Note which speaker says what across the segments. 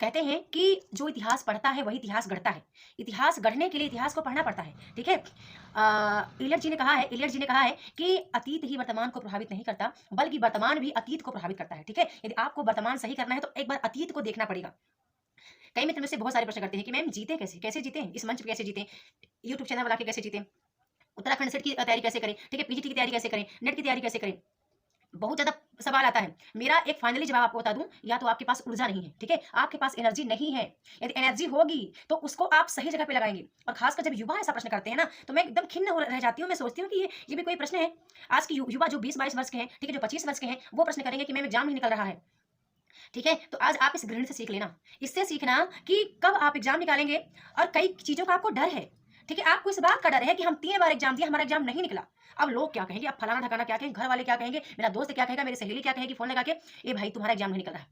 Speaker 1: कहते हैं कि जो इतिहास पढ़ता है वही इतिहास गढ़ता है। इतिहास गढ़ने के लिए इतिहास को पढ़ना पड़ता है, ठीक है? इलियट जी ने कहा है कि अतीत ही वर्तमान को प्रभावित नहीं करता, बल्कि वर्तमान भी अतीत को प्रभावित करता है, ठीक है? यदि आपको वर्तमान सही करना है तो एक बार अतीत को देखना पड़ेगा। कई मित्र मुझसे बहुत सारे प्रश्न करते हैं कि मैम जीते कैसे? कैसे जीतें? इस मंच पे कैसे जीतें? यूट्यूब चैनल बना के कैसे जीतें? उत्तराखंड सेट की तैयारी कैसे करें? ठीक है, पीजीटी की तैयारी कैसे करें? नेट की तैयारी कैसे करें? बहुत ज़्यादा सवाल आता है। मेरा एक फाइनली जवाब आपको बता दूँ, या तो आपके पास ऊर्जा नहीं है, ठीक है? आपके पास एनर्जी नहीं है। यदि एनर्जी होगी, तो उसको आप सही जगह पे लगाएँगे। और ख़ासकर जब युवा ऐसा प्रश्न करते हैं ना, तो मैं एकदम खिन्न हो रह जाती हूँ। मैं सोचती हूँ कि ये भी कोई प्रश्न है? आज के युवा जो 20-22 वर्ष के हैं, ठीक है, जो 25 वर्ष के हैं, वो प्रश्न करेंगे कि मैम एग्ज़ाम नहीं निकल रहा है। ठीक है? तो आज आप इस गृहिणी से सीख लेना। इससे सीखना कि कब आप एग्ज़ाम निकालेंगे और कई चीज़ों का आपको डर है। ठीक है? आपको इस बात का डर है कि हम 3 बार एग्ज़ाम दिए, हमारा एग्ज़ाम नहीं निकला। अब लोग क्या कहेंगे? अब फलाना-ढकाना क्या कहेंगे? घर वाले क्या कहेंगे? मेरा दोस्त क्या कहेगा? मेरी सहेली क्या कहेगी फ़ोन लगा के? "ए भाई तुम्हारा एग्ज़ाम नहीं निकल रहा है।"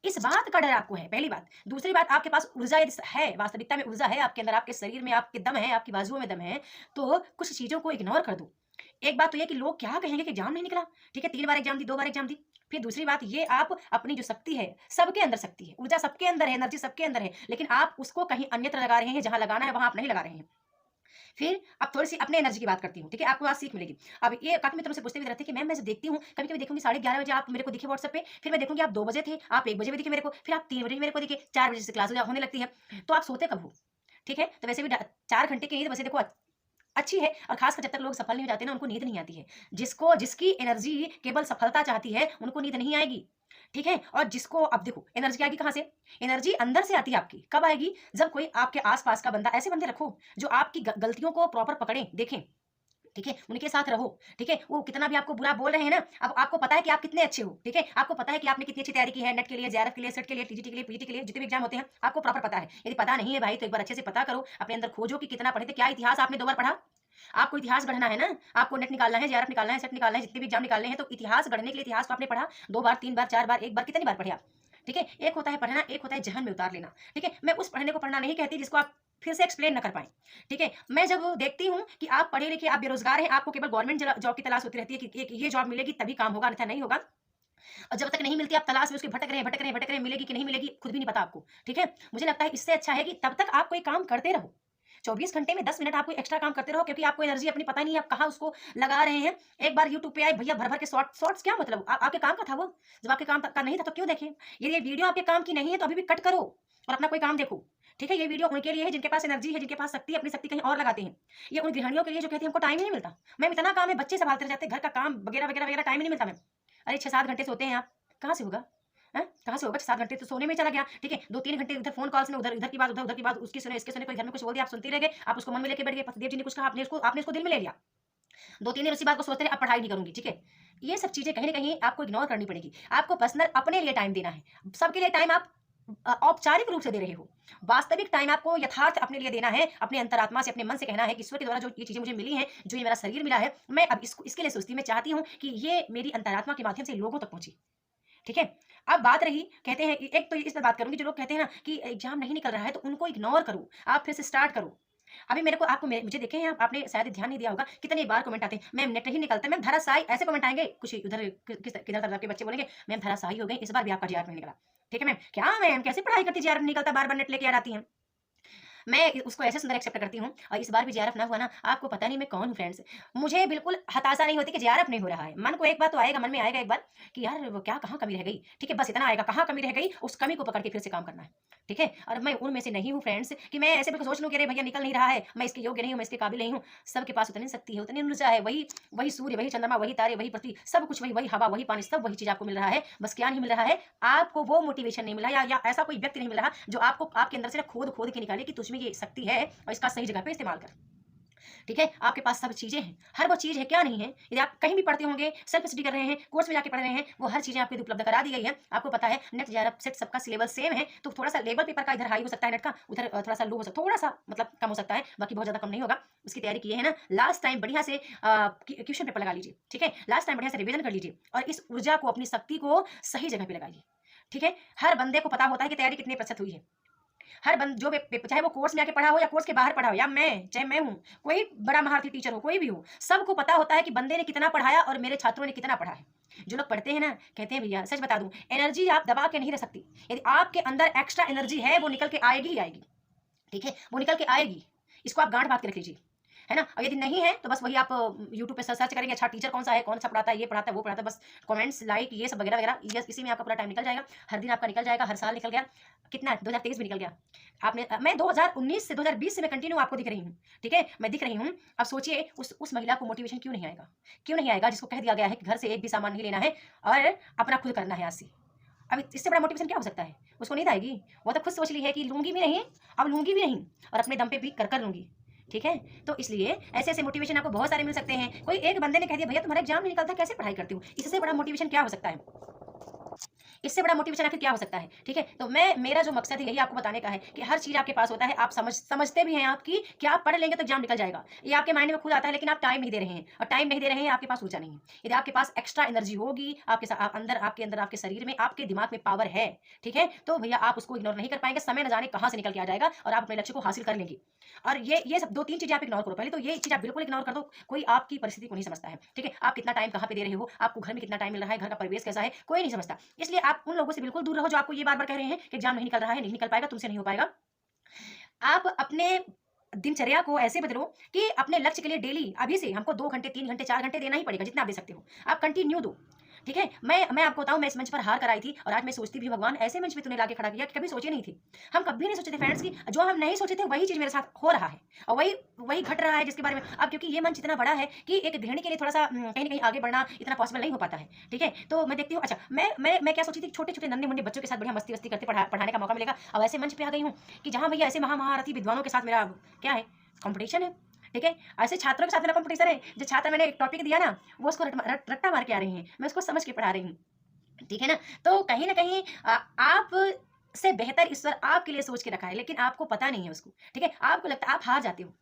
Speaker 1: इस बात का डर आपको है, पहली बात। दूसरी बात, आपके पास ऊर्जा यदि है, वास्तविकता में ऊर्जा है आपके अंदर, आपके शरीर में आपके दम है, आपकी बाजुओं में दम है, तो कुछ चीज़ों को इग्नोर कर दो। एक बात तो ये कि लोग क्या कहेंगे कि एग्ज़ाम नहीं निकला, ठीक है? 3 बार एग्ज़ाम दी, 2 बार एग्ज़ाम दी। फिर दूसरी बात ये, आप अपनी जो शक्ति है, सबके अंदर शक्ति है, ऊर्जा सबके अंदर है, एनर्जी सबके अंदर है, लेकिन आप उसको कहीं अन्यत्र लगा रहे हैं, जहाँ लगाना है वहाँ आप नहीं लगा रहे हैं। फिर अब थोड़ी-सी अपने एनर्जी की बात करती हूँ, ठीक है? आपको आज सीख मिलेगी। अब ये काफ़ी मित्र मुझसे पूछते भी रहते हैं कि मैम मैं जब देखती हूँ, कभी-कभी देखूँगी 11:30 बजे आप मेरे को दिखे व्हाट्सएप पे, फिर मैं देखूँगी आप 2 बजे थे, आप 1 बजे भी दिखे मेरे को, फिर आप 3 बजे भी मेरे को दिखे, 4 बजे से क्लास होने लगती है। तो आप सोते कब हो? ठीक है? तो वैसे भी 4 घंटे की नींद वैसे देखो अच्छी है, और खासकर जब तक लोग सफल नहीं हो जाते ना, उनको नींद नहीं आती है। जिसकी एनर्जी केवल सफलता चाहती है, उनको नींद नहीं आएगी। ठीक है? और जिसको अब देखो एनर्जी आएगी कहाँ से? एनर्जी अंदर से आती है आपकी। कब आएगी? जब कोई आपके आस-पास का बंदा, ऐसे बंदे रखो जो आपकी गलतियों को प्रॉपर पकड़ें, देखें। ठीक है? उनके साथ रहो, ठीक है? वो कितना भी आपको बुरा बोल रहे हैं ना, अब आपको पता है कि आप कितने अच्छे हो, ठीक है? आपको पता है कि आपने कितनी अच्छी तैयारी की है, नेट के लिए, जेआरएफ के लिए, सेट के लिए, टीजीटी के लिए, पीजीटी के लिए, जितने भी एग्जाम होते हैं, आपको प्रॉपर पता है। यदि पता नहीं है भाई, तो एक बार अच्छे से पता करो, अपने अंदर खोजो कि कितना पढ़े थे, क्या इतिहास आपने 2 बार पढ़ा? आपको इतिहास गढ़ना है ना, आपको नेट निकालना है, जेआरएफ निकालना है, सेट निकालना है, जितने भी एग्जाम निकालने हैं, तो इतिहास गढ़ने के लिए इतिहास को आपने पढ़ा, 2 बार, 3 बार, 4 बार, 1 बार, कितनी बार पढ़े आप? ठीक है? एक होता है पढ़ना, एक होता है ज़हन में उतार लेना, ठीक है? मैं उस पढ़ने को पढ़ना नहीं कहती जिसको आप फिर से एक्सप्लेन ना कर पाएँ, ठीक है? मैं जब देखती हूँ कि आप पढ़े-लिखे, आप बेरोज़गार हैं, आपको केवल गवर्नमेंट जॉब की तलाश होती रहती है कि ये जॉब मिलेगी तभी काम होगा, अन्यथा नहीं होगा। और जब तक नहीं मिलती आप तलाश में उसकी भटक रहे हैं, भटक रहे हैं, भटक रहे हैं, मिलेगी कि नहीं मिलेगी, खुद भी नहीं पता आपको, ठीक है? मुझे लगता है इससे अच्छा है कि तब तक आप कोई काम करते रहो। 24 घंटे में 10 मिनट आप कोई एक्स्ट्रा काम करते रहो, क्योंकि आपको एनर्जी अपनी पता नहीं है आप कहाँ उसको लगा रहे हैं। एक बार यूट्यूब पे आए भैया भर-भर के शॉर्ट्स, क्या मतलब? आपके काम का था वो? जब आपके काम का नहीं था तो क्यों देखे? ये वीडियो आपके काम की नहीं है तो अभी भी कट करो और अपना कोई काम देखो। ठीक है? ये वीडियो उनके लिए है जिनके पास एनर्जी है, जिनके पास शक्ति है, अपनी शक्ति कहीं और लगाते हैं। ये उन गृहिणियों के लिए जो कहती है हमको टाइम ही नहीं मिलता। मैम इतना काम है, बच्चे सँभालते रह जाते हैं, घर का काम वगैरह, वगैरह, वगैरह, टाइम ही नहीं मिलता मैम। अरे 6-7 घंटे सोते हैं आप, कहाँ से होगा? हैं? कहाँ से होगा? 7 घंटे तो सोने में चला गया, ठीक है? 2-3 घंटे उधर फ़ोन कॉल्स में, उधर इधर की बात, उधर की बात, उसकी सुने, इसकी सुने, कोई घर में कुछ बोल दिया, आप सुनते रह गए, आप उसको मन में लेके बैठ गए, पतिदेव जी ने कुछ कहा, आपने उसको दिल में ले लिया। 2-3 दिन उसी बात को सोचते रहे, अब पढ़ाई नहीं करूँगी, ठीक है? ये सब चीज़ें कहीं न कहीं आपको इग्नोर करनी पड़ेगी। आपको पर्सनल अपने लिए टाइम देना है। सबके लिए टाइम आप औपचारिक रूप से दे रहे हो। वास्तविक टाइम आपको यथार्थ अपने लिए देना है, अपने अंतरात्मा से, अपने मन से कहना है कि ईश्वर के द्वारा जो ये चीज़ें मुझे मिली हैं, जो ये मेरा शरीर मिला है, मैं अब इसके लिए सोचती हूँ, मैं चाहती हूँ कि ये मेरी अंतरात्मा के माध्यम से लोगों तक पहुँचे। ठीक है? अब बात रही, कहते हैं एक तो इस पे बात करूँगी, जो लोग कहते हैं ना कि एग्ज़ाम नहीं निकल रहा है तो उनको इग्नोर करो, आप फिर से स्टार्ट करो। अभी मेरे को आपको मुझे देखे हैं आप, आपने शायद ध्यान नहीं दिया होगा, कितनी बार कमेंट आते हैं, मैम नेट नहीं निकलता, मैम धराशायी, ऐसे कमेंट आएँगे, कुछ उधर किधर तरफ के बच्चे बोलेंगे, मैम धराशायी हो गए, इस बार भी आपका जेआरएफ नहीं निकला। ठीक है मैम, क्या मैम कैसे पढ़ाई करती जेआरएफ नहीं निकलता, बार-बार नेट लेके आ जाती हैं। मैं उसको ऐसे सुंदर एक्सेप्ट करती हूँ, और इस बार भी जेआरएफ ना हुआ ना, आपको पता नहीं मैं कौन हूँ फ्रेंड्स। मुझे बिल्कुल हताशा नहीं होती कि जेआरएफ नहीं हो रहा है। मन को एक बार तो आएगा, मन में आएगा एक बार कि यार वो क्या, कहाँ कमी रह गई? ठीक है, बस इतना आएगा, कहाँ कमी रह गई, उस कमी को पकड़ के फिर से काम करना है। ठीक है? और मैं उनमें से नहीं हूँ फ्रेंड्स कि मैं ऐसे बिल्कुल सोच लूँ कि अरे भैया निकल नहीं रहा है, मैं इसके योग्य नहीं हूँ, मैं इसके काबिल नहीं हूँ। सबके पास उतनी शक्ति है, उतनी ऊर्जा है, वही वही सूर्य, वही चंद्रमा, वही तारे, वही पृथ्वी, सब कुछ वही, वही हवा, वही पानी, सब वही चीज़ आपको मिल रहा है। बस क्या नहीं मिल रहा है, आपको वो मोटिवेशन नहीं मिला, या ऐसा कोई व्यक्ति नहीं मिल रहा जो आपको आपके अंदर से ना खोद-खोद के निकाले कि तुझमें ये शक्ति है और इसका सही जगह पे इस्तेमाल कर। ठीक है? आपके पास सब चीज़ें हैं, हर वो चीज़ है, क्या नहीं है? यदि आप कहीं भी पढ़ते होंगे, सेल्फ स्टडी कर रहे हैं, कोर्स में जाके पढ़ रहे हैं, वो हर चीज़ें आपको यदि उपलब्ध करा दी गई है। आपको पता है नेट, जेआरएफ, सेट सबका सिलेबस सेम है, तो थोड़ा-सा लेवल पेपर का इधर हाई हो सकता है नेट का, उधर थोड़ा-सा लो हो सकता है, थोड़ा-सा मतलब कम हो सकता है, बाकी बहुत ज़्यादा कम नहीं होगा। उसकी तैयारी किए है ना, लास्ट टाइम बढ़िया से क्वेश्चन पेपर लगा लीजिए, ठीक है? लास्ट टाइम बढ़िया से रिवीजन कर लीजिए और इस ऊर्जा को, अपनी शक्ति को सही जगह पे लगाइए। ठीक है? हर बंदे को पता होता है कि तैयारी कितने प्रतिशत हुई है। हर बंद जो चाहे वो कोर्स में आके पढ़ा हो या कोर्स के बाहर पढ़ा हो, या चाहे मैं हूँ, कोई बड़ा महारथी टीचर हो, कोई भी हो, सबको पता होता है कि बंदे ने कितना पढ़ाया और मेरे छात्रों ने कितना पढ़ा है। जो लोग पढ़ते हैं ना, कहते हैं भैया सच बता दूं, एनर्जी आप दबा के नहीं रख सकती। यदि आपके अंदर एक्स्ट्रा एनर्जी है वो निकल के आएगी ही आएगी, ठीक है, वो निकल के आएगी। इसको आप गांठ बांध के रख लीजिए, है ना। और यदि नहीं है तो बस वही आप यूट्यूब पे सर्च करेंगे, अच्छा टीचर कौन सा है, कौन सा पढ़ाता है, ये पढ़ाता है, वो पढ़ाता है, बस कमेंट्स लाइक ये सब वगैरह वगैरह, ये इसी में आपका पूरा टाइम निकल जाएगा। हर दिन आपका निकल जाएगा, हर साल निकल गया, कितना 2023 भी निकल गया। आपने मैं 2019 से 2020 से मैं कंटिन्यू आपको दिख रही हूँ, ठीक है, मैं दिख रही हूँ। अब सोचिए उस महिला को मोटिवेशन क्यों नहीं आएगा, क्यों नहीं आएगा, जिसको कह दिया गया है कि घर से एक भी सामान नहीं लेना है और अपना खुद करना है आज से। अब इससे बड़ा मोटिवेशन क्या हो सकता है, उसको नींद आएगी। वो तो खुद सोच ली है कि लूंगी भी नहीं, अब लूंगी भी नहीं, और अपने दम पे भी कर लूंगी, ठीक है। तो इसलिए ऐसे ऐसे मोटिवेशन आपको बहुत सारे मिल सकते हैं। कोई एक बंदे ने कह दिया भैया तुम्हारा एग्जाम नहीं निकलता, कैसे पढ़ाई करती हूँ, इससे बड़ा मोटिवेशन क्या हो सकता है, इससे बड़ा मोटिवेशन आखिर क्या हो सकता है, ठीक है। तो मेरा जो मकसद है यही आपको बताने का है कि हर चीज आपके पास होता है, आप समझते भी हैं आपकी कि आप पढ़ लेंगे तो एग्जाम निकल जाएगा, ये आपके माइंड में खुद आता है, लेकिन आप टाइम नहीं दे रहे हैं, और टाइम नहीं दे रहे हैं, आपके पास ऊर्जा नहीं है। यदि आपके पास एक्स्ट्रा एनर्जी होगी, आपके अंदर आपके शरीर में, आपके दिमाग में पावर है, ठीक है, तो भैया आप उसको इग्नोर नहीं कर पाएंगे। समय न जाने कहां से निकल के आ जाएगा और आप अपने लक्ष्य को हासिल कर लेंगे। और ये सब 2-3 चीजें आप इग्नोर करो। पहले तो ये चीज आप बिल्कुल इग्नोर कर दो, कोई आपकी परिस्थिति को नहीं समझता है, ठीक है। आप कितना टाइम कहां पे दे रहे हो, आपको घर में कितना टाइम मिल रहा है, घर का परिवेश कैसा है, कोई नहीं समझता। इसलिए आप उन लोगों से बिल्कुल दूर रहो जो आपको ये बार बार कह रहे हैं कि एग्जाम नहीं निकल रहा है, नहीं निकल पाएगा, तुमसे नहीं हो पाएगा। आप अपने दिनचर्या को ऐसे बदलो कि अपने लक्ष्य के लिए डेली अभी से हमको 2 घंटे, 3 घंटे, 4 घंटे देना ही पड़ेगा, जितना आप दे सकते हो आप कंटिन्यू दो, ठीक है। मैं आपको बताऊं, मैं इस मंच पर हार कर आई थी और आज मैं सोचती भी भगवान ऐसे मंच पे तूने लाके खड़ा किया कि कभी सोचे नहीं थे। हम कभी नहीं सोचे थे फ्रेंड्स की जो हम नहीं सोचे थे वही चीज मेरे साथ हो रहा है, और वही वही घट रहा है जिसके बारे में अब, क्योंकि ये मंच इतना बड़ा है कि एक गृहिणी के लिए थोड़ा सा कहीं ना कहीं आगे बढ़ना इतना पॉसिबल नहीं हो पाता है, ठीक है। तो मैं देखती हूँ, अच्छा मैं क्या सोची थी, छोटे छोटे नन्हे मुन्ने बच्चों के साथ बढ़िया मस्ती वस्ती करते पढ़ाने का मौका मिलेगा। अब ऐसे मंच पे आ गई हूँ कि जहाँ भैया ऐसे महारथी विद्वानों के साथ मेरा क्या है, कंपटीशन है, ठीक है। ऐसे छात्रों के साथ मेरा कंपटीशन है, जो छात्र मैंने एक टॉपिक दिया ना वो उसको रट्टा मार के आ रही हैं, मैं उसको समझ के पढ़ा रही हूँ, ठीक है ना। तो कहीं ना कहीं आप से बेहतर ईश्वर आपके लिए सोच के रखा है, लेकिन आपको पता नहीं है उसको, ठीक है। आपको लगता है आप हार जाते हो।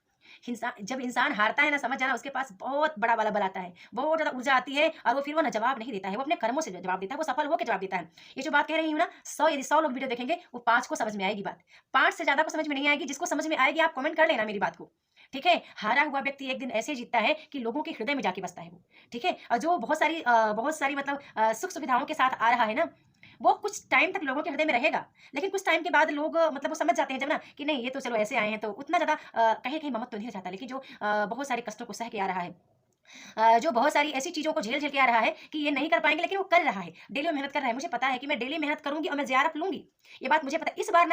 Speaker 1: जब इंसान हारता है ना, समझ जाना उसके पास बहुत बड़ा वाला बल आता है, बहुत ज्यादा ऊर्जा आती है, और वो फिर वो ना जवाब नहीं देता है, वो अपने कर्मों से जवाब देता है, वो सफल होकर जवाब देता है। ये जो बात कह रही हूँ ना, 100 लोग वीडियो देखेंगे वो 5 को समझ में आएगी बात, 5 से ज्यादा को समझ में नहीं आएगी। जिसको समझ में आएगी आप कमेंट कर लेना मेरी बात को, ठीक है। हारा हुआ व्यक्ति एक दिन ऐसे जीतता है कि लोगों के हृदय में जाके बसता है वो, ठीक है। और जो बहुत सारी मतलब सुख सुविधाओं के साथ आ रहा है ना, वो कुछ टाइम तक लोगों के हृदय में रहेगा, लेकिन कुछ टाइम के बाद लोग मतलब वो समझ जाते हैं जब ना कि नहीं ये तो चलो ऐसे आए हैं, तो उतना ज्यादा कहीं कहीं ममत्व तो नहीं रह जाता। लेकिन जो बहुत सारे कष्टों को सह के आ रहा है, जो बहुत सारी ऐसी चीज़ों को झेल-झेल के आ रहा है कि ये नहीं कर पाएँगे, लेकिन वो कर रहा है, डेली वो मेहनत कर रहा है। मुझे पता है कि मैं डेली मेहनत करूँगी और मैं ज़ियारत लूँगी। ये बात मुझे पता है, इस बार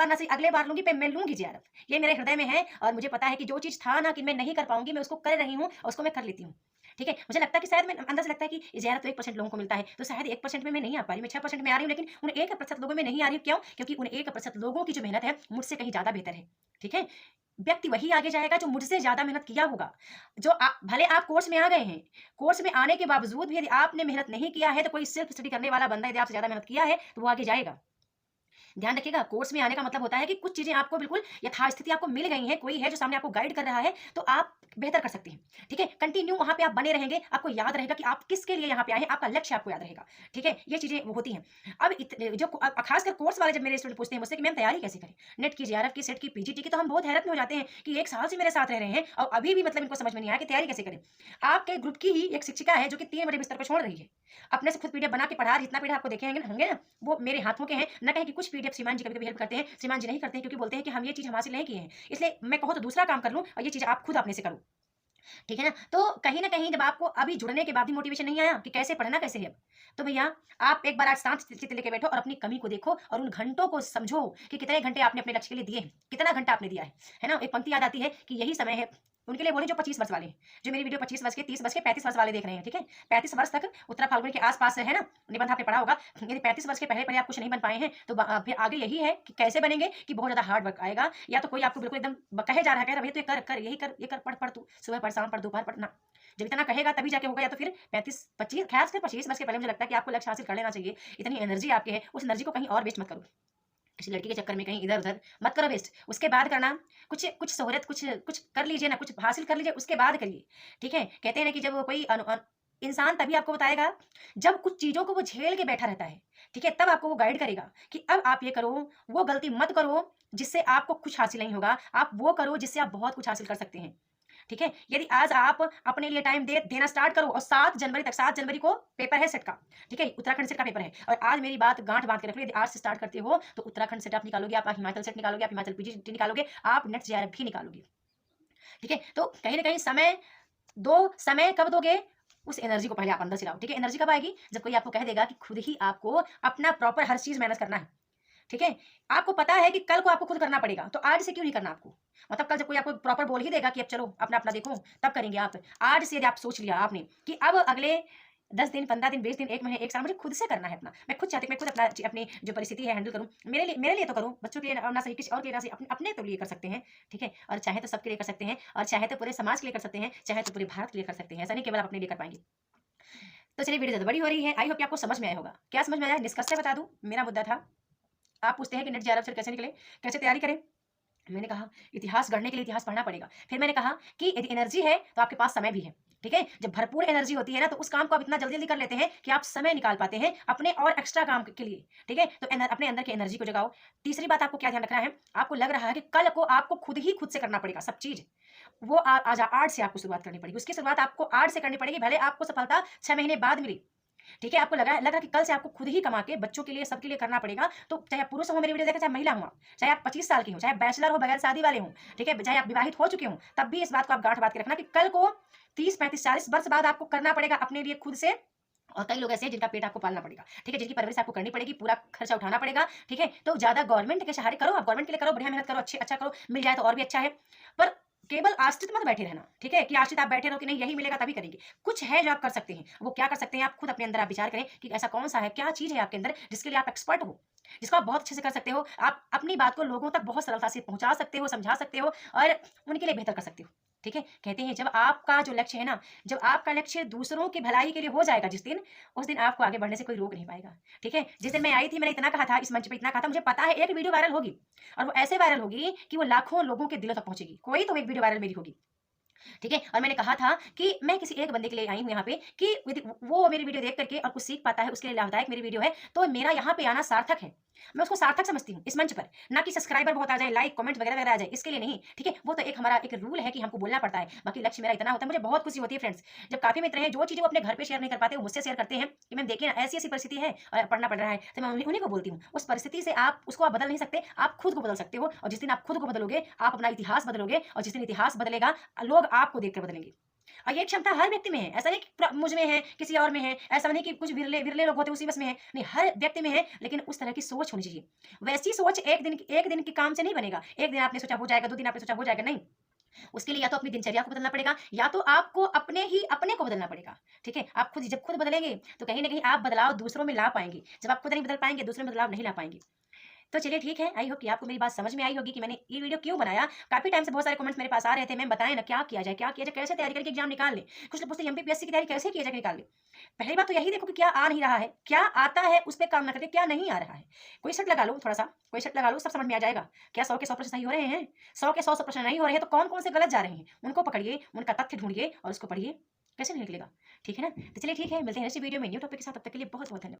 Speaker 1: ना सही अगले बार लूँगी, पे मैं लूँगी ज़ियारत। ये मेरे हृदय में है, और मुझे पता है कि जो चीज़ था ना कि मैं नहीं कर पाऊँगी, मैं उसको कर रही हूँ और उसको मैं कर लेती हूँ। ठीक है? मुझे लगता है कि शायद मैं अंदर से लगता है कि ज़ियारत तो 1% लोगों को मिलता है, तो शायद 1% में मैं नहीं आ पा रही, मैं 6% में आ रही हूँ, लेकिन उन 1% लोगों में नहीं आ रही हूँ, क्यों? क्योंकि उन 1% लोगों की जो मेहनत है, मुझसे कहीं ज़्यादा बेहतर है। ठीक है? व्यक्ति वही आगे जाएगा जो मुझसे ज़्यादा मेहनत किया होगा। जो भले आप कोर्स में आ गए हैं, कोर्स में आने के बावजूद भी यदि आपने मेहनत नहीं किया है, तो कोई सेल्फ स्टडी करने वाला बंदा यदि आपसे ज़्यादा मेहनत किया है, तो वो आगे जाएगा। ध्यान रखिएगा, कोर्स में आने का मतलब होता है कि कुछ चीज़ें आपको बिल्कुल यथास्थिति आपको मिल गई हैं, कोई है जो सामने आपको गाइड कर रहा है, तो आप बेहतर कर सकते हैं। ठीक है? कंटिन्यू वहाँ पे आप बने रहेंगे, आपको याद रहेगा कि आप किसके लिए यहाँ पे आए हैं, आपका लक्ष्य आपको याद रहेगा। ठीक है? ये चीज़ें वो होती हैं। अब खासकर कोर्स वाले जब मेरे स्टूडेंट पूछते हैं मुझसे कि मैम तैयारी कैसे करें? नेट की, जेआरएफ की, सेट की, पीजीटी की, तो हम बहुत हैरत में हो जाते हैं कि 1 साल से मेरे साथ रह रहे हैं और अभी भी मतलब इनको समझ में नहीं आया कि तैयारी कैसे करें। आपके ग्रुप की ही एक शिक्षिका है जो कि 3 बजे बिस्तर पे छोड़ रही है। अपने से खुद पीडीएफ बना के पढ़ा रही, जितना पीडीएफ आपको देखे होंगे ना, वो मेरे हाथों के हैं। ना कहें कि कुछ पीडीएफ श्रीमान जी कभी-कभी हेल्प करते हैं, श्रीमान जी नहीं करते हैं क्योंकि बोलते हैं कि हम ये चीज़ हम हासिल नहीं किए हैं। इसलिए मैं कहूँ तो दूसरा काम कर लूँ और ये चीज़ आप खुद अपने से करो। ठीक है ना? तो कहीं न कहीं जब आपको अभी जुड़ने के बाद भी मोटिवेशन नहीं आया कि कैसे पढ़ना कैसे है अब, तो भैया आप एक बार आज शांत चित्त लेके बैठो और अपनी कमी को देखो और उन घंटों को समझो कि कितने घंटे आपने अपने लक्ष्य के लिए दिए हैं, कितना घंटा आपने दिया है ना? एक पंक्ति याद आती है कि यही समय है उनके लिए बोले जो 25 वर्ष वाले हैं, जो मेरी वीडियो 25 वर्ष के, 30 वर्ष के, 35 वर्ष वाले देख रहे हैं, ठीक है? 35 वर्ष तक उत्तरा फाल्गुनी के आस-पास है ना? निबंध आपने पढ़ा होगा। यदि 35 वर्ष के पहले-पहले आप कुछ नहीं बन पाए हैं, तो फिर आगे यही है कि कैसे बनेंगे कि बहुत ज़्यादा हार्ड वर्क आएगा, या तो कोई आपको बिल्कुल एकदम कहे जा रहा है, कह रहा है भैया तू ये कर, कर, यही कर, ये कर, पढ़ तू, सुबह पढ़, शाम पढ़, दोपहर पढ़ ना। जब इतना कहेगा तभी जाके होगा, या तो फिर 35-25 खासकर 25 वर्ष के पहले मुझे लगता है कि आपको लक्ष्य हासिल कर लेना चाहिए। इतनी एनर्जी आपके है, उस एनर्जी को कहीं और वेस्ट मत करो। किसी लड़की के चक्कर में कहीं इधर-उधर मत करो वेस्ट। उसके बाद करना, कुछ कुछ शोहरत कुछ कुछ कर लीजिए ना, कुछ हासिल कर लीजिए, उसके बाद करिए। ठीक है? कहते हैं ना कि जब कोई इंसान तभी आपको बताएगा जब कुछ चीज़ों को वो झेल के बैठा रहता है, ठीक है? तब आपको वो गाइड करेगा कि अब आप ये करो, वो गलती मत करो जिससे आपको कुछ हासिल नहीं होगा, आप वो करो जिससे आप बहुत कुछ हासिल कर सकते हैं। ठीक है? यदि आज आप अपने लिए टाइम देना स्टार्ट करो और 7 जनवरी तक 7 जनवरी को पेपर है सेट का, ठीक है? उत्तराखंड सेट का पेपर है और आज मेरी बात गाँठ बाँध के रख लो, यदि आज से स्टार्ट करते हो तो उत्तराखंड सेट आप निकालोगे, आप हिमाचल सेट निकालोगे, आप हिमाचल पीजीटी निकालोगे, आप नेट जेआरएफ भी निकालोगे। ठीक है? तो कहीं न कहीं समय दो, समय कब दोगे? उस एनर्जी को पहले आप अंदर से लाओ, ठीक है? एनर्जी कब आएगी? जब कोई आपको कह देगा कि खुद ही आपको अपना प्रॉपर हर चीज़ मैनेज करना है। ठीक है? आपको पता है कि कल को आपको खुद करना पड़ेगा, तो आज से क्यों नहीं करना आपको? मतलब कल जब कोई आपको प्रॉपर बोल ही देगा कि अब चलो अपना-अपना देखो, तब करेंगे आप। आज से यदि आप सोच लिया आपने कि अब अगले 10 दिन, 15 दिन, 20 दिन, 1 महीने, 1 साल मुझे खुद से करना है अपना। मैं खुद चाहती हूँ मैं खुद अपनी जो परिस्थिति है हैंडल करूँ। मेरे लिए तो करूँ, बच्चों के लिए ना सही किसी और के लिए ना सही अपने तो लिए कर सकते हैं, ठीक है? और चाहे तो सबके लिए कर सकते हैं और चाहे तो पूरे समाज के लिए कर सकते हैं, चाहे तो पूरे भारत के लिए कर सकते हैं। ऐसा नहीं केवल आप अपने लिए कर पाएँगे। तो चलिए वीडियो ज़्यादा बड़ी हो रही है, आई होप कि आपको समझ में आया होगा। क्या समझ में आया? निष्कर्ष से बता दूँ, मेरा मुद्दा था, आप पूछते हैं कि नेट जेआरएफ से कैसे निकलें? कैसे तैयारी करें? मैंने कहा इतिहास गढ़ने के लिए इतिहास पढ़ना पड़ेगा। फिर मैंने कहा कि यदि एनर्जी है तो आपके पास समय भी है। ठीक है? जब भरपूर एनर्जी होती है ना तो उस काम को आप इतना जल्दी-जल्दी कर लेते हैं कि आप समय निकाल पाते हैं अपने और एक्स्ट्रा काम के लिए। ठीक है? तो अपने अंदर की एनर्जी को जगाओ। तीसरी बात आपको क्या ध्यान रखना है? आपको लग रहा है कि कल को आपको खुद से करना पड़ेगा सब चीज़। वो आज आज से आपको शुरुआत करनी पड़ेगी। उसकी शुरुआत आपको आज से करनी पड़ेगी, भले आपको सफलता 6 महीने बाद मिले। ठीक है? आपको लग रहा है कि कल से आपको खुद ही कमा के बच्चों के लिए, सबके लिए करना पड़ेगा। तो चाहे आप पुरुष हो मेरी वीडियो देखें, चाहे महिला हो आप, चाहे आप 25 साल की हो, चाहे बैचलर हो, बगैर शादी वाले हों, ठीक है? चाहे आप विवाहित हो चुके हों, तब भी इस बात को आप गाँठ बाँध के रखना कि कल को 30, 35, 40 वर्ष बाद आपको करना पड़ेगा अपने लिए खुद से। और कई लोग ऐसे हैं जिनका पेट आपको पालना पड़ेगा, ठीक है? जिनकी परवरिश आपको करनी पड़ेगी, पूरा खर्चा उठाना पड़ेगा, ठीक है? तो ज़्यादा गवर्नमेंट के सहारे करो, आप गवर्नमेंट के लिए करो, बढ़िया मेहनत करो, अच्छा करो, मिल जाए तो और भी अच्छा है। पर केवल आश्रित मत बैठे रहना, ठीक है? कि आश्रित आप बैठे रहो कि नहीं यही मिलेगा तभी करेंगे। कुछ है जो आप कर सकते हैं, वो क्या कर सकते हैं आप खुद अपने अंदर आप विचार करें कि ऐसा कौन-सा है, क्या चीज़ है आपके अंदर जिसके लिए आप एक्सपर्ट हो, जिसको आप बहुत अच्छे से कर सकते हो। आप अपनी बात को लोगों तक बहुत सरलता से पहुँचा सकते हो, समझा सकते हो और उनके लिए बेहतर कर सकते हो, ठीक है? कहते हैं जब आपका जो लक्ष्य है ना, जब आपका लक्ष्य दूसरों की भलाई के लिए हो जाएगा जिस दिन, उस दिन आपको आगे बढ़ने से कोई रोक नहीं पाएगा, ठीक है? जिस दिन मैं आई थी मैंने इतना कहा था, इस मंच पे इतना कहा था, मुझे पता है एक वीडियो वायरल होगी और वो ऐसे वायरल होगी कि वो लाखों लोगों के दिलों तक पहुँचेगी। कोई तो एक वीडियो वायरल मेरी होगी। ठीक है? और मैंने कहा था कि मैं किसी एक बंदे के लिए आई हूँ यहाँ पे कि यदि वो मेरी वीडियो देख करके और कुछ सीख पाता है, उसके लिए लाभदायक मेरी वीडियो है, तो मेरा यहाँ पे आना सार्थक है। मैं उसको सार्थक समझती हूँ इस मंच पर, ना कि सब्सक्राइबर बहुत आ जाए, लाइक, कमेंट वगैरह-वगैरह आ जाए, इसके लिए नहीं, ठीक है? वो तो एक हमारा एक रूल है कि हमको बोलना पड़ता है। बाकी लक्ष्य मेरा इतना होता है, मुझे बहुत खुशी होती है फ्रेंड्स, जब काफ़ी मित्र हैं, जो चीज़ें वो अपने घर पे शेयर नहीं कर पाते, वो मुझसे शेयर करते हैं कि मैम देखिए ना ऐसी-ऐसी परिस्थिति है और पढ़ना पड़ रहा है, तो मैं उन्हीं उन्हीं को बोलती हूँ। उस परिस्थिति से आप उसको आप बदल नहीं सकते, आप खुद को बदल सकते हो और जिस दिन आप खुद को बदलोगे, आप अपना इतिहास बदलोगे और जिस दिन इतिहास बदलेगा, लोग आपको देखकर बदलेंगे। और ये क्षमता हर व्यक्ति में है। ऐसा नहीं कि मुझ में है, किसी और में है। ऐसा नहीं कि कुछ विरले विरले लोग होते हैं उसी बस में है। नहीं, हर व्यक्ति में है, लेकिन उस तरह की सोच होनी चाहिए। वैसी सोच एक दिन के काम से नहीं बनेगा। एक दिन आपने सोचा हो जाएगा, 2 दिन आपने सोचा हो जाएगा, नहीं। उसके लिए या तो अपनी दिनचर्या को बदलना पड़ेगा, या तो आपको अपने को बदलना पड़ेगा। ठीक है? आप खुद जब खुद बदलेंगे, तो कहीं न कहीं आप बदलाव दूसरों में ला पाएँगे। जब आप खुद नहीं बदल पाएँगे, दूसरों में बदलाव नहीं ला पाएँगे। तो चलिए ठीक है, आई होप कि आपको मेरी बात समझ में आई होगी कि मैंने ये वीडियो क्यों बनाया। काफ़ी टाइम से बहुत सारे कमेंट्स मेरे पास आ रहे थे, मैम बताएँ ना क्या किया जाए, कैसे तैयारी करके एग्ज़ाम निकाल लें? कुछ लोग पूछते हैं एमपीपीएससी की तैयारी कैसे किया जाके निकाल लें? पहली बात तो यही देखो कि क्या आ नहीं रहा है, क्या आता है उस पे काम ना करके क्या नहीं आ रहा है। कोई सेट लगा लो थोड़ा-सा, कोई सेट लगा लो सब समझ में आ जाएगा। क्या 100 के 100 प्रश्न सही हो रहे हैं? 100 के 100 प्रश्न नहीं हो रहे हैं तो कौन-कौन से गलत जा रहे हैं? उनको पकड़िए, उनका तथ्य ढूँढिए और उसको पढ़िए। कैसे नहीं निकलेगा? ठीक है ना? तो चलिए ठीक है, मिलते हैं नेक्स्ट वीडियो में न्यू टॉपिक के साथ, तब तक के लिए बहुत-बहुत धन्यवाद।